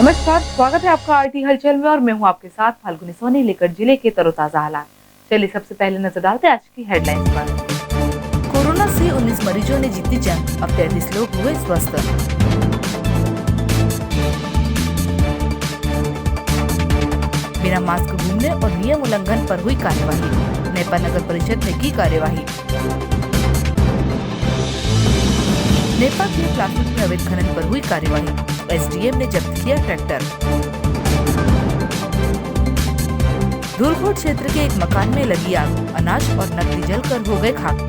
नमस्कार, स्वागत है आपका आरटी हलचल में और मैं हूं आपके साथ फाल्गुनी सोनी लेकर जिले के तरोताजा हालात। चलिए सबसे पहले नजर डालते हैं आज की हेडलाइंस पर। कोरोना से 19 मरीजों ने जीती जंग, अब 33 लोग हुए स्वस्थ। बिना मास्क घूमने और नियम उल्लंघन पर हुई कार्यवाही, नेपा नगर परिषद ने की कार्यवाही। नेपा के प्लास्टिक में अवैध खनन पर हुई कार्यवाही, एसडीएम ने जब्त किया ट्रैक्टर। धूलकोट क्षेत्र के एक मकान में लगी आग, अनाज और नकदी जलकर हो गए खाक।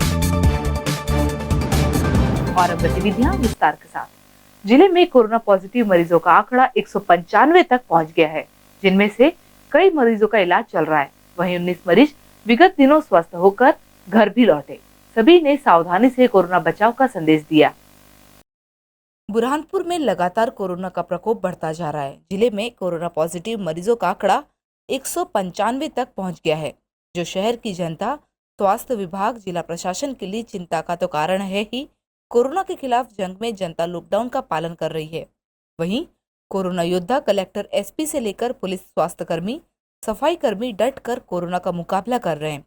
और अब गतिविधियां विस्तार के साथ। जिले में कोरोना पॉजिटिव मरीजों का आंकड़ा 195 तक पहुंच गया है, जिनमें से कई मरीजों का इलाज चल रहा है। वहीं 19 मरीज विगत दिनों स्वस्थ होकर घर भी लौटे। सभी ने सावधानी से कोरोना बचाव का संदेश दिया। बुरहानपुर में लगातार कोरोना का प्रकोप बढ़ता जा रहा है। जिले में कोरोना पॉजिटिव मरीजों का आंकड़ा 195 तक पहुंच गया है, जो शहर की जनता, स्वास्थ्य विभाग, जिला प्रशासन के लिए चिंता का तो कारण है ही। कोरोना के खिलाफ जंग में जनता लॉकडाउन का पालन कर रही है। वहीं कोरोना योद्धा कलेक्टर, एसपी से लेकर पुलिस, स्वास्थ्य कर्मी, सफाई कर्मी डट कर कोरोना का मुकाबला कर रहे हैं।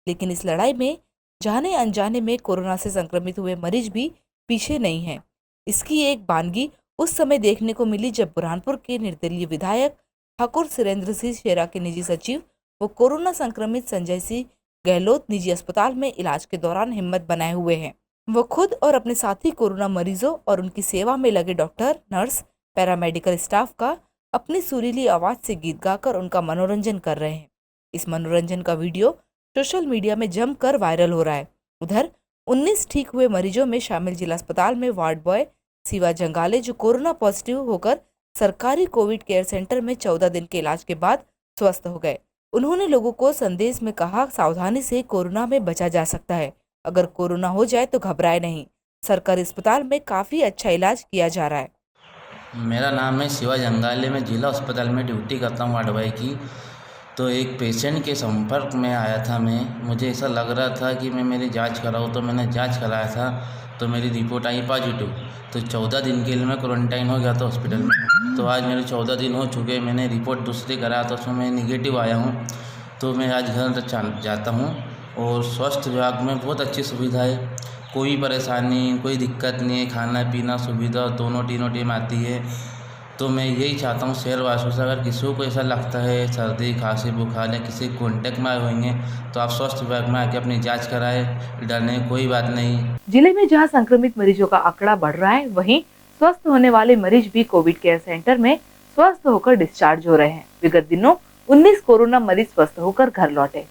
लेकिन इस लड़ाई में जाने अनजाने में कोरोना से संक्रमित हुए मरीज भी पीछे नहीं है। इसकी एक बानगी उस समय देखने को मिली जब बुरहानपुर के निर्दलीय विधायक ठाकुर सुरेंद्र सिंह शेरा के निजी सचिव वो कोरोना संक्रमित संजय सिंह गहलोत निजी अस्पताल में इलाज के दौरान हिम्मत बनाए हुए हैं। वो खुद और अपने साथी कोरोना मरीजों और उनकी सेवा में लगे डॉक्टर, नर्स, पैरामेडिकल स्टाफ का अपनी सुरीली आवाज से गीत गाकर उनका मनोरंजन कर रहे हैं। इस मनोरंजन का वीडियो सोशल मीडिया में जमकर वायरल हो रहा है। उधर 19 ठीक हुए मरीजों में शामिल जिला अस्पताल में वार्ड बॉय शिवा जंगाले, जो कोरोना पॉजिटिव होकर सरकारी कोविड केयर सेंटर में 14 दिन के इलाज के बाद स्वस्थ हो गए। उन्होंने लोगों को संदेश में कहा, सावधानी से कोरोना में बचा जा सकता है। अगर कोरोना हो जाए तो घबराए नहीं। सरकारी अस्पताल में काफी अच्छा इलाज किया जा रहा है। मेरा नाम है शिवा जंगाले, मैं जिला अस्पताल में ड्यूटी करता हूँ वार्ड बॉय की। तो एक पेशेंट के संपर्क में आया था मुझे ऐसा लग रहा था कि मैं मेरी जांच कराऊँ, तो मैंने जांच कराया था तो मेरी रिपोर्ट आई पॉजिटिव। तो 14 दिन के लिए मैं क्वारंटाइन हो गया था हॉस्पिटल में। तो आज मेरे 14 दिन हो चुके, मैंने रिपोर्ट दूसरी कराया तो उसमें मैं निगेटिव आया हूँ। तो मैं आज घर जाता हूँ और स्वास्थ्य विभाग में बहुत अच्छी सुविधा है, कोई परेशानी, कोई दिक्कत नहीं है। खाना पीना सुविधा दोनों तीनों टाइम आती है। तो मैं यही चाहता हूँ शहरवासियों से, अगर किसी को ऐसा लगता है सर्दी, खांसी, बुखार या किसी कॉन्टेक्ट में आए होंगे तो आप स्वास्थ्य विभाग में आके अपनी जांच कराएं। डरने की कोई बात नहीं। जिले में जहां संक्रमित मरीजों का आंकड़ा बढ़ रहा है, वहीं स्वस्थ होने वाले मरीज भी कोविड केयर सेंटर में स्वस्थ होकर डिस्चार्ज हो रहे हैं। विगत दिनों 19 कोरोना मरीज स्वस्थ होकर घर लौटे।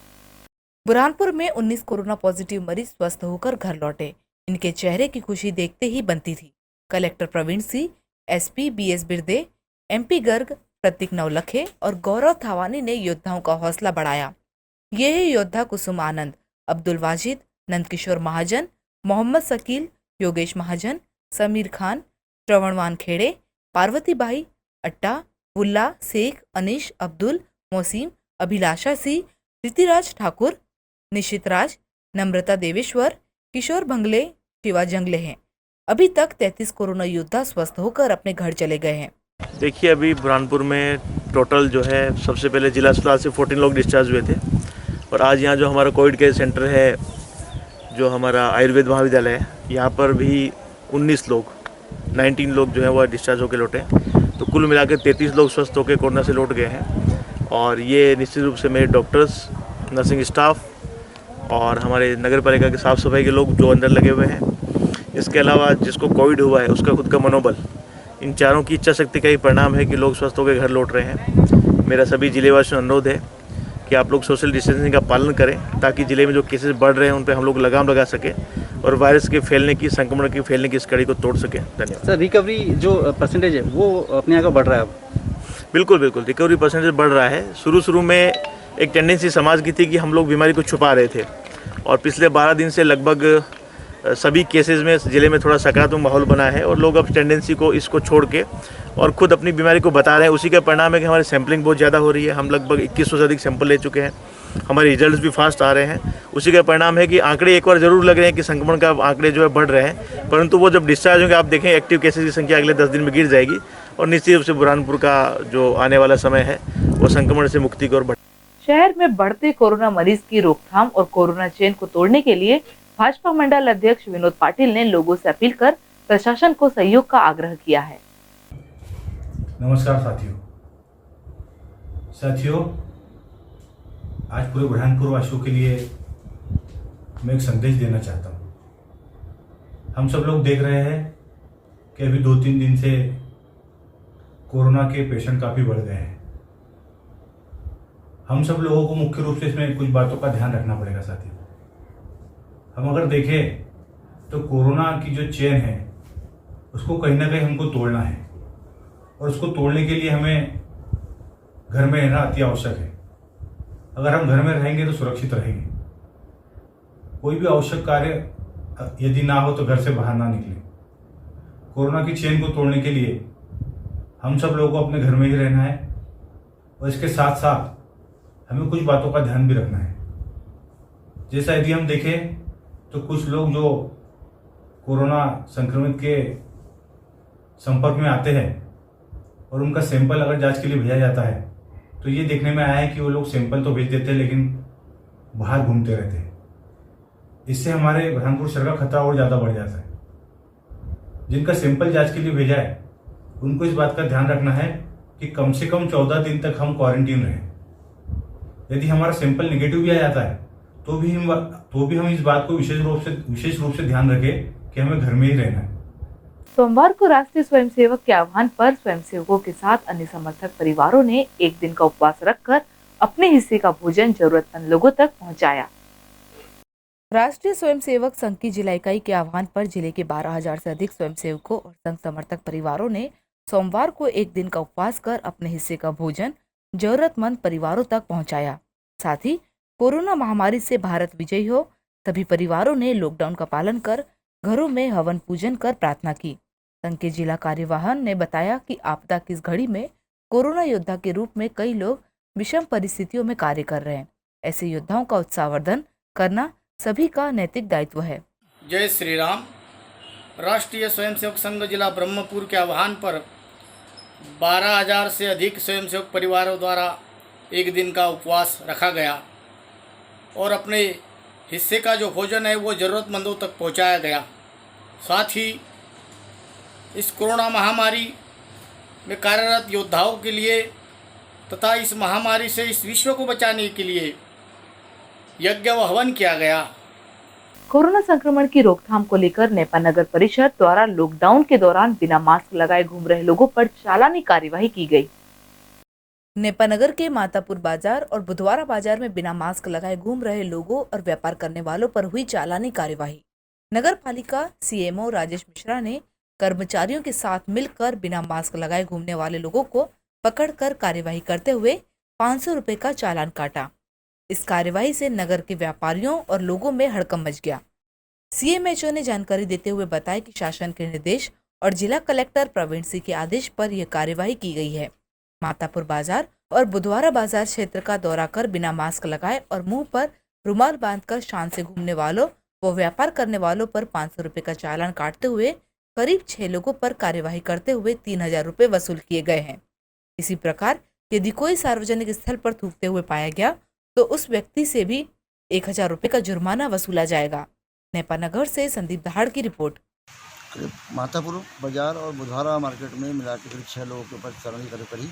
बुरहानपुर में 19 कोरोना पॉजिटिव मरीज स्वस्थ होकर घर लौटे। इनके चेहरे की खुशी देखते ही बनती थी। Collector Praveen Singh, SP BS Birde, MP Garg Prateek Navlakhe और गौरव थावानी ने योद्धाओं का हौसला बढ़ाया। ये है योद्धा कुसुम आनंद, अब्दुल वाजिद, नंदकिशोर महाजन, मोहम्मद शकील, योगेश महाजन, समीर खान, श्रवण वानखेड़े, पार्वती बाई, अट्टा, बुल्ला शेख, अनीश, अब्दुल, मोसीम, अभिलाषा सिंह, ऋतिराज ठाकुर, निशित राज, नम्रता देवेश्वर, किशोर भंगले, शिवा जंगले हैं। अभी तक 33 कोरोना योद्धा स्वस्थ होकर अपने घर चले गए हैं। देखिए, अभी बुरहानपुर में टोटल जो है सबसे पहले जिला अस्पताल से 14 लोग डिस्चार्ज हुए थे और आज यहाँ जो हमारा कोविड केयर सेंटर है, जो हमारा आयुर्वेद महाविद्यालय है, यहाँ पर भी 19 लोग जो है वो डिस्चार्ज होकर लौटे। तो कुल मिलाकर 33 लोग स्वस्थ होकर कोरोना से लौट गए हैं। और ये निश्चित रूप से मेरे डॉक्टर्स, नर्सिंग स्टाफ और हमारे नगर पालिका के साफ़ सफाई के लोग जो अंदर लगे हुए हैं, इसके अलावा जिसको कोविड हुआ है उसका खुद का मनोबल, इन चारों की इच्छा शक्ति का ही परिणाम है कि लोग स्वस्थ होकर घर लौट रहे हैं। मेरा सभी जिलेवासियों से अनुरोध है कि आप लोग सोशल डिस्टेंसिंग का पालन करें, ताकि ज़िले में जो केसेस बढ़ रहे हैं उन पर हम लोग लगाम लगा सकें और वायरस के फैलने की, संक्रमण के फैलने की इस कड़ी को तोड़ सकें। धन्यवाद। सर, रिकवरी जो परसेंटेज है वो अपने यहाँ का बढ़ रहा है अब? बिल्कुल रिकवरी परसेंटेज बढ़ रहा है। शुरू में एक टेंडेंसी समाज की थी कि हम लोग बीमारी को छुपा रहे थे और पिछले 12 दिन से लगभग सभी केसेस में ज़िले में थोड़ा सकारात्मक माहौल बना है और लोग अब टेंडेंसी को, इसको छोड़ के और खुद अपनी बीमारी को बता रहे हैं। उसी का परिणाम है कि हमारी सैम्पलिंग बहुत ज़्यादा हो रही है। हम लगभग 2100 से अधिक सैंपल ले चुके हैं। हमारे रिजल्ट्स भी फास्ट आ रहे हैं। उसी का परिणाम है कि आंकड़े एक बार ज़रूर लग रहे हैं कि संक्रमण का आंकड़े जो है बढ़ रहे हैं, परंतु वो जब डिस्चार्ज होंगे आप देखें एक्टिव केसेस की संख्या अगले 10 दिन में गिर जाएगी और निश्चित रूप से बुरहानपुर का जो आने वाला समय है वो संक्रमण से मुक्ति की ओर बढ़। शहर में बढ़ते कोरोना मरीज की रोकथाम और कोरोना चेन को तोड़ने के लिए भाजपा मंडल अध्यक्ष विनोद पाटिल ने लोगों से अपील कर प्रशासन को सहयोग का आग्रह किया है। नमस्कार साथियों, आज पूरे बुरहानपुर वासियों के लिए मैं एक संदेश देना चाहता हूँ। हम सब लोग देख रहे हैं कि अभी 2-3 दिन से कोरोना के पेशेंट काफ़ी बढ़ गए हैं। हम सब लोगों को मुख्य रूप से इसमें कुछ बातों का ध्यान रखना पड़ेगा साथियों। हम अगर देखें तो कोरोना की जो चेन है उसको कहीं ना कहीं हमको तोड़ना है, और उसको तोड़ने के लिए हमें घर में रहना अति आवश्यक है। अगर हम घर में रहेंगे तो सुरक्षित रहेंगे। कोई भी आवश्यक कार्य यदि ना हो तो घर से बाहर ना निकले। कोरोना की चेन को तोड़ने के लिए हम सब लोगों को अपने घर में ही रहना है, और इसके साथ साथ हमें कुछ बातों का ध्यान भी रखना है। जैसा यदि हम देखें तो कुछ लोग जो कोरोना संक्रमित के संपर्क में आते हैं और उनका सैंपल अगर जांच के लिए भेजा जाता है तो ये देखने में आया है कि वो लोग सैंपल तो भेज देते हैं लेकिन बाहर घूमते रहते हैं। इससे हमारे बुरहानपुर शहर का खतरा और ज़्यादा बढ़ जाता है। जिनका सैंपल जांच के लिए भेजा है उनको इस बात का ध्यान रखना है कि कम से कम 14 दिन तक हम क्वारंटीन रहें। यदि हमारा सैंपल नेगेटिव भी आ जाता है तो भी हम इस बात को विशेष रूप से ध्यान रखें कि हमें घर में ही रहना है। सोमवार को राष्ट्रीय स्वयंसेवक के आह्वान पर स्वयंसेवकों के साथ अन्य समर्थक परिवारों ने एक दिन का उपवास रखकर अपने हिस्से का भोजन जरूरतमंद लोगों तक पहुंचाया। राष्ट्रीय स्वयंसेवक संघ की जिला इकाई के आह्वान पर जिले के 12,000 से अधिक स्वयंसेवकों और संघ समर्थक परिवारों ने सोमवार को एक दिन का उपवास कर अपने हिस्से का भोजन जरूरतमंद परिवारों तक पहुंचाया। साथ ही कोरोना महामारी से भारत विजयी हो, सभी परिवारों ने लॉकडाउन का पालन कर घरों में हवन पूजन कर प्रार्थना की। संघ के जिला कार्यवाहन ने बताया कि आपदा की इस घड़ी में कोरोना योद्धा के रूप में कई लोग विषम परिस्थितियों में कार्य कर रहे हैं। ऐसे योद्धाओं का उत्साहवर्धन करना सभी का नैतिक दायित्व है। जय श्री राम। राष्ट्रीय स्वयंसेवक संघ जिला ब्रह्मपुर के आह्वान पर 12,000 से अधिक स्वयंसेवक परिवारों द्वारा एक दिन का उपवास रखा गया और अपने हिस्से का जो भोजन है वो ज़रूरतमंदों तक पहुंचाया गया। साथ ही इस कोरोना महामारी में कार्यरत योद्धाओं के लिए तथा इस महामारी से इस विश्व को बचाने के लिए यज्ञ व हवन किया गया। कोरोना संक्रमण की रोकथाम को लेकर नेपा नगर परिषद द्वारा लॉकडाउन के दौरान बिना मास्क लगाए घूम रहे लोगों पर चालानी कार्यवाही की गई। नेपा नगर के मातापुर बाजार और बुधवारा बाजार में बिना मास्क लगाए घूम रहे लोगों और व्यापार करने वालों पर हुई चालानी कार्यवाही। नगर पालिका सीएमओ राजेश मिश्रा ने कर्मचारियों के साथ मिलकर बिना मास्क लगाए घूमने वाले लोगों को पकड़कर कार्यवाही करते हुए 500 रुपए का चालान काटा। इस कार्यवाही से नगर के व्यापारियों और लोगों में हड़कंप मच गया। सीएमएचओ ने जानकारी देते हुए बताया कि शासन के निर्देश और जिला कलेक्टर प्रवीण सिंह के आदेश पर यह कार्यवाही की गई है। मातापुर बाजार और बुधवारा बाजार क्षेत्र का दौरा कर बिना मास्क लगाए और मुंह पर रुमाल बांधकर शान से घूमने वालों व व्यापार करने वालों पर 500 रुपए का चालान काटते हुए करीब 6 लोगों पर कार्यवाही करते हुए 3,000 रुपए वसूल किए गए हैं। इसी प्रकार यदि कोई सार्वजनिक स्थल पर थूकते हुए पाया गया तो उस व्यक्ति से भी 1,000 रुपए का जुर्माना वसूला जाएगा। नेपा नगर से संदीप दहाड़ की रिपोर्ट। मातापुर बाजार और बुधवारा मार्केट में मिला के करीब 6 लोगों के ऊपर चालानी करी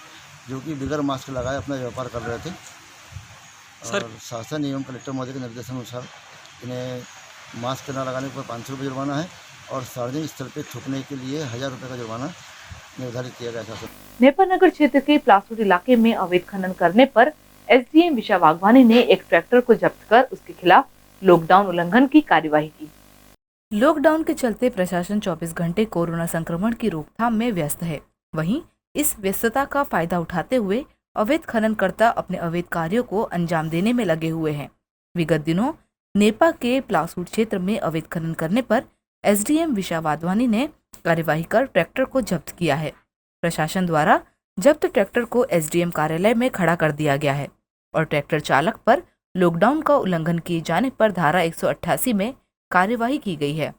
जो कि बिगर मास्क लगाए अपना व्यापार कर रहे थे। और शासन एवं कलेक्टर महोदय के निर्देशानुसार इन्हें मास्क न लगाने पर 500 रुपये जुर्माना है और सार्वजनिक स्थल पर थूकने के लिए 1,000 रुपये का जुर्माना निर्धारित किया गया था। नेपा नगर क्षेत्र के प्लासूट इलाके में अवैध खनन करने पर एसडीएम विशा वाघवानी ने एक ट्रैक्टर को जब्त कर उसके खिलाफ लॉकडाउन उल्लंघन की कार्यवाही की। लॉकडाउन के चलते प्रशासन 24 घंटे कोरोना संक्रमण की रोकथाम में व्यस्त है। वहीं इस व्यस्तता का फायदा उठाते हुए अवैध खननकर्ता अपने अवैध कार्यों को अंजाम देने में लगे हुए हैं। विगत दिनों नेपा के प्लासूट क्षेत्र में अवैध खनन करने पर एसडीएम विशा वाधवानी ने कार्यवाही कर ट्रैक्टर को जब्त किया है। प्रशासन द्वारा जब्त ट्रैक्टर को एसडीएम कार्यालय में खड़ा कर दिया गया है और ट्रैक्टर चालक पर लॉकडाउन का उल्लंघन किए जाने पर धारा 188 में कार्यवाही की गई है।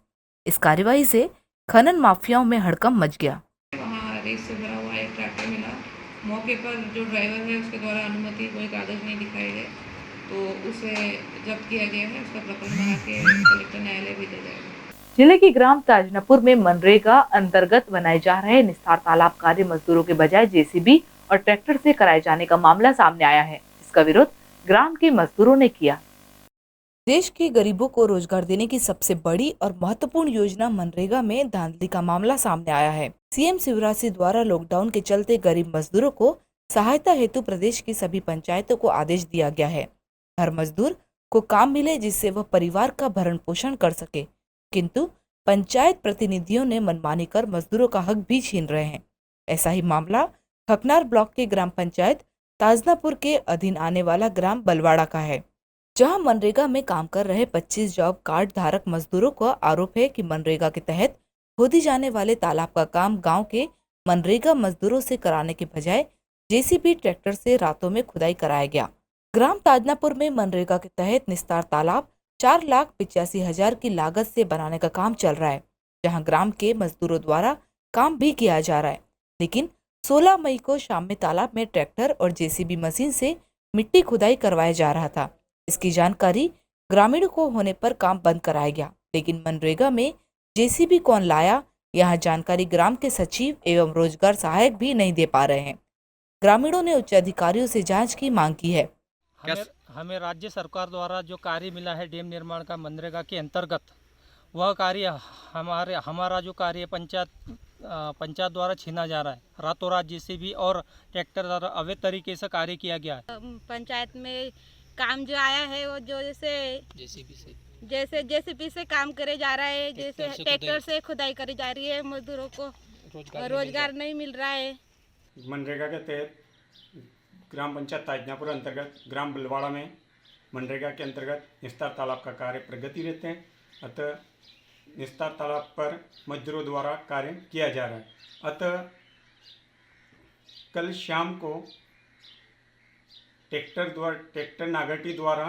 इस कार्यवाही से खनन माफियाओं में हड़कंप मच गया। वहाँ वेस्ट से भरा हुआ एक ट्रैक्टर मिला। मौके पर जो ड्राइवर है उसके द्वारा अनुमति कोई कागज़ नहीं दिखाए गए, तो उसे जब्त किया गया है। उसका प्रकरण बना के कलेक्टर न्यायालय भेजा जाएगा। जिले के ग्राम ताजनापुर में मनरेगा अंतर्गत बनाए जा रहे निस्तार तालाब कार्य मजदूरों के बजाय जेसीबी और ट्रैक्टर से कराए जाने का मामला सामने आया है, जिसका विरोध ग्राम के मजदूरों ने किया। देश के गरीबों को रोजगार देने की सबसे बड़ी और महत्वपूर्ण योजना मनरेगा में धांधली का मामला सामने आया है। सीएम शिवराज सिंह द्वारा लॉकडाउन के चलते गरीब मजदूरों को सहायता हेतु प्रदेश की सभी पंचायतों को आदेश दिया गया है। हर मजदूर को काम मिले जिससे वह परिवार का भरण पोषण कर सके, किंतु पंचायत प्रतिनिधियों ने मनमानी कर मजदूरों का हक भी छीन रहे हैं। ऐसा ही मामला खकनार ब्लॉक के ग्राम पंचायत ताजनापुर के अधीन आने वाला ग्राम बलवाड़ा का है, जहां मनरेगा में काम कर रहे 25 जॉब कार्ड धारक मजदूरों का आरोप है कि मनरेगा के तहत खोदी जाने वाले तालाब का काम गांव के मनरेगा मजदूरों से कराने के बजाय जेसीबी ट्रैक्टर से रातों में खुदाई कराया गया। ग्राम ताजनापुर में मनरेगा के तहत निस्तार तालाब 4,85,000 की लागत से बनाने का काम चल रहा है, जहां ग्राम के मजदूरों द्वारा काम भी किया जा रहा है। लेकिन 16 मई को शाम में तालाब में ट्रैक्टर और जेसीबी मशीन से मिट्टी खुदाई करवाया जा रहा था। इसकी जानकारी ग्रामीणों को होने पर काम बंद कराया गया, लेकिन मनरेगा में जेसीबी कौन लाया, यह जानकारी ग्राम के सचिव एवं रोजगार सहायक भी नहीं दे पा रहे हैं। ग्रामीणों ने उच्च अधिकारियों से जांच की मांग की है। हमें राज्य सरकार द्वारा जो कार्य मिला है डैम निर्माण का मनरेगा के अंतर्गत, वह कार्य हमारा जो कार्य पंचायत द्वारा छीना जा रहा है। रातों रात जेसीबी और ट्रैक्टर द्वारा अवैध तरीके से कार्य किया गया है। पंचायत में काम जो आया है वो जो जैसे जेसीबी से काम करे जा रहा है, जैसे ट्रैक्टर से खुदाई करी जा रही है। मजदूरों को रोजगार नहीं मिल रहा है। मनरेगा के तहत ग्राम पंचायत ताजनापुर अंतर्गत ग्राम बलवाड़ा में मनरेगा के अंतर्गत निस्तार तालाब का कार्य प्रगति रहते हैं, अतः निस्तार तालाब पर मजदूरों द्वारा कार्य किया जा रहा है। अतः कल शाम को ट्रैक्टर नागरटी द्वारा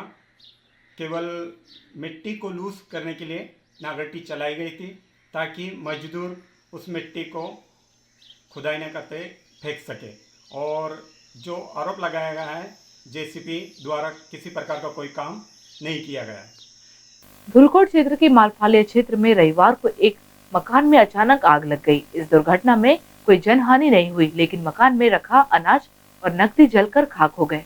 केवल मिट्टी को लूज करने के लिए नागरटी चलाई गई थी, ताकि मजदूर उस मिट्टी को खुदाई न करते फेंक सके। और जो आरोप लगाया गया है, जेसीबी द्वारा किसी प्रकार का कोई काम नहीं किया गया है। धुलकोट क्षेत्र के मालफालिया क्षेत्र में रविवार को एक मकान में अचानक आग लग गई। इस दुर्घटना में कोई जनहानि नहीं हुई, लेकिन मकान में रखा अनाज और नकदी जलकर खाक हो गए।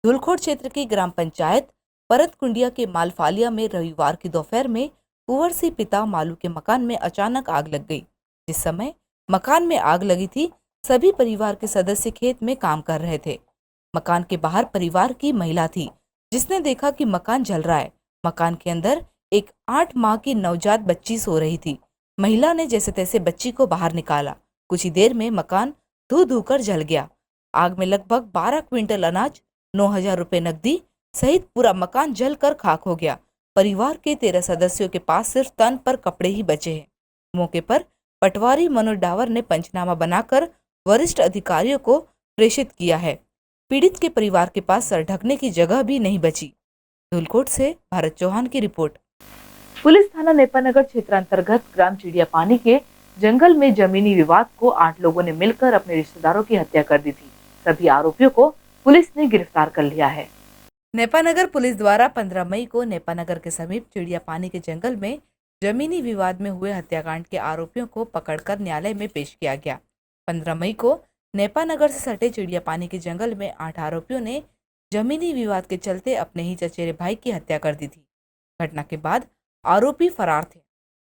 धुलकोट क्षेत्र की ग्राम पंचायत परतकुंडिया के मालफालिया में रविवार की दोपहर में कुंवर सिंह पिता मालू के मकान में अचानक आग लग गई। जिस समय मकान में आग लगी थी, सभी परिवार के सदस्य खेत में काम कर रहे थे। मकान के बाहर परिवार की महिला थी, जिसने देखा कि मकान जल रहा है। मकान के अंदर एक 8 माह की नवजात बच्ची सो रही थी। महिला ने जैसे तैसे बच्ची को बाहर निकाला। कुछ ही देर में मकान धू धू कर जल गया। आग में लगभग 12 क्विंटल अनाज, 9,000 रुपए नकदी सहित पूरा मकान जलकर खाक हो गया। परिवार के 13 सदस्यों के पास सिर्फ तन पर कपड़े ही बचे हैं। मौके पर पटवारी मनोज डावर ने पंचनामा बनाकर वरिष्ठ अधिकारियों को प्रेषित किया है। पीड़ित के परिवार के पास सर ढकने की जगह भी नहीं बची। धुलकोट से भारत चौहान की रिपोर्ट। पुलिस थाना नेपानगर क्षेत्र अंतर्गत ग्राम चिड़िया पानी के जंगल में जमीनी विवाद को 8 लोगों ने मिलकर अपने रिश्तेदारों की हत्या कर दी थी। सभी आरोपियों को पुलिस ने गिरफ्तार कर लिया है। नेपानगर पुलिस द्वारा 15 मई को नेपानगर के समीप चिड़िया पानी के जंगल में जमीनी विवाद में हुए हत्याकांड के आरोपियों को पकड़कर न्यायालय में पेश किया गया। 15 मई को नेपानगर से सटे चिड़िया पानी के जंगल में 8 आरोपियों ने जमीनी विवाद के चलते अपने ही चचेरे भाई की हत्या कर दी थी। घटना के बाद आरोपी फरार थे।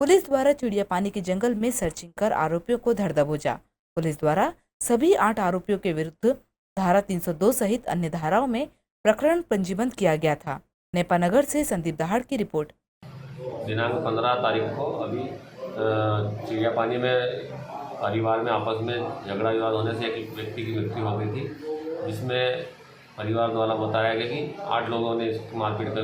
पुलिस द्वारा चिड़िया पानी के जंगल में सर्चिंग कर आरोपियों को धर दबोचा। पुलिस द्वारा सभी 8 आरोपियों के विरुद्ध धारा 302 सहित अन्य धाराओं में प्रकरण पंजीबद्ध किया गया था। नेपानगर से संदीप दहाड़ की रिपोर्ट। दिनांक 15 तारीख को अभी चिड़िया पानी में परिवार में आपस में झगड़ा विवाद होने से एक व्यक्ति की मृत्यु हो गई थी, जिसमें परिवार द्वारा बताया गया कि 8 लोगों ने इसकी मारपीट कर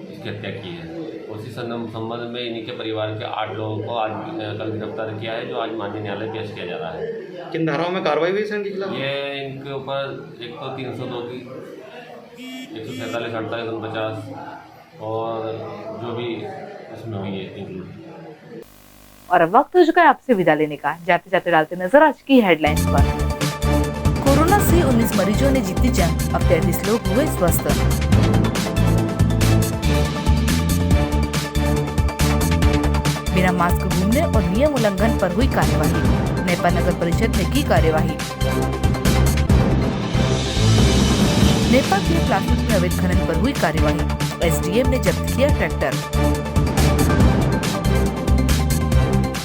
इसकी हत्या की है। उसी संबंध में इन्हीं के परिवार के 8 लोगों को आज कल गिरफ्तार किया है, जो आज माननीय न्यायालय पेश किया जा रहा है। किन धाराओं में कार्रवाई हुई सर इनके खिलाफ? ये इनके ऊपर एक तो 302 की, 147, 48, 49 और जो भी इसमें हुई है इंक्लूड। और अब वक्त हो चुका है आपसे विदा लेने का। जाते जाते डालते नजर आज की हेडलाइंस पर। कोरोना से 19 मरीजों ने जीती जंग, अब 33 लोग हुए स्वस्थ। बिना मास्क घूमने और नियम उल्लंघन पर हुई कार्यवाही, नेपाल नगर परिषद ने की कार्यवाही। नेपाल के प्लास्टिक में अवैध खनन पर हुई कार्यवाही, एसडीएम ने जब्त किया ट्रैक्टर।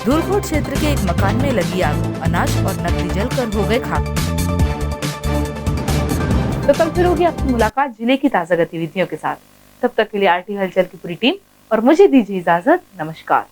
धूलकोट क्षेत्र के एक मकान में लगी आग, अनाज और नकदी जलकर हो गए खाक। तो कल फिर होगी आपकी मुलाकात जिले की ताजा गतिविधियों के साथ। तब तक के लिए आरटी हलचल की पूरी टीम और मुझे दीजिए इजाजत। नमस्कार।